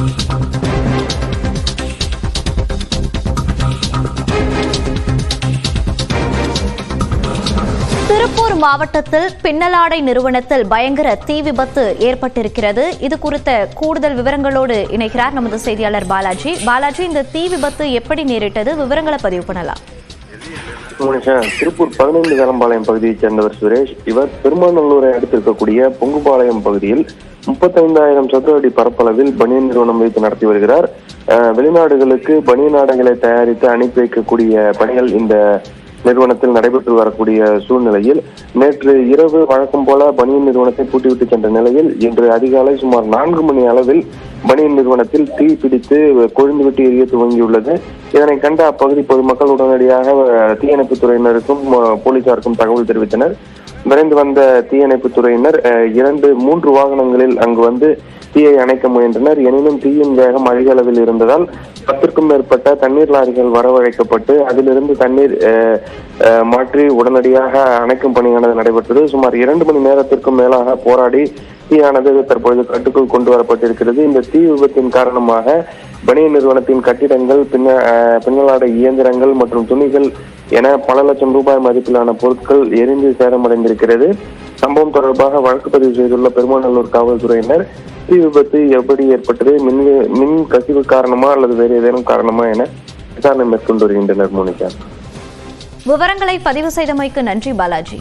திருப்பூர் மாவட்டத்தில் பின்னலாடை நிறுவனத்தில் பயங்கர தீ விபத்து ஏற்பட்டிருக்கிறது. இது குறித்த கூடுதல் விவரங்களோடு இணைகிறார் நமது செய்தியாளர் பாலாஜி. பாலாஜி, இந்த தீ விபத்து எப்படி நேரிட்டது? விவரங்களை பதிவு பண்ணலாம். திருப்பூர் 15 வேலம்பாளையம் பகுதியைச் சேர்ந்தவர் சுரேஷ். இவர் பெருமாநல்லூரை அடுத்திருக்கக்கூடிய பொங்குபாளையம் பகுதியில் 35,000 சதுர அடி பரப்பளவில் பனியன் நிறுவனம் வைத்து நடத்தி வருகிறார். வெளிநாடுகளுக்கு பனியன் ஆடைகளை தயாரித்து அனுப்பி வைக்கக்கூடிய பணிகள் இந்த நிறுவனத்தில் நடைபெற்று வரக்கூடிய சூழ்நிலையில் நேற்று இரவு வழக்கம் போல பனியன் நிறுவனத்தை பூட்டிவிட்டு சென்ற நிலையில் இன்று அதிகாலை சுமார் 4 மணி அளவில் பனியன் நிறுவனத்தில் தீ பிடித்து கொழுந்துவிட்டு எரிய துவங்கியுள்ளது. இதனை கண்ட அப்பகுதி பொதுமக்கள் உடனடியாக தீயணைப்புத் துறையினருக்கும் போலீசாருக்கும் தகவல் தெரிவித்தனர். விரைந்து வந்த தீயணைப்புத் துறையினர் 3 வாகனங்களில் அங்கு வந்து தீயை அணைக்க முயன்றனர். எனினும் தீயின் வேகம் அதிக அளவில் இருந்ததால் 10க்கும் மேற்பட்ட தண்ணீர் லாரிகள் வரவழைக்கப்பட்டு அதிலிருந்து தண்ணீர் மாற்றி உடனடியாக அணைக்கும் பணியானது நடைபெற்றது. சுமார் 2 மணி நேரத்திற்கும் மேலாக போராடி தீயானது தற்பொழுது கட்டுக்குள் கொண்டு வரப்பட்டிருக்கிறது. இந்த தீ விபத்தின் காரணமாக பனியன் நிறுவனத்தின் கட்டிடங்கள், பின்னலாடை இயந்திரங்கள் மற்றும் துணிகள் என பல லட்சம் ரூபாய் மதிப்பிலான பொருட்கள் எரிந்து சேதமடைந்திருக்கிறது. சம்பவம் தொடர்பாக வழக்கு பதிவு செய்துள்ள பெருமாநல்லூர் காவல்துறையினர் தீ விபத்து எப்படி ஏற்பட்டது, மின் கசிவு காரணமா அல்லது வேறு ஏதேனும் காரணமா என விசாரணை மேற்கொண்டு வருகின்றனர். மோனிகா, விவரங்களை பதிவு செய்தமைக்கு நன்றி பாலாஜி.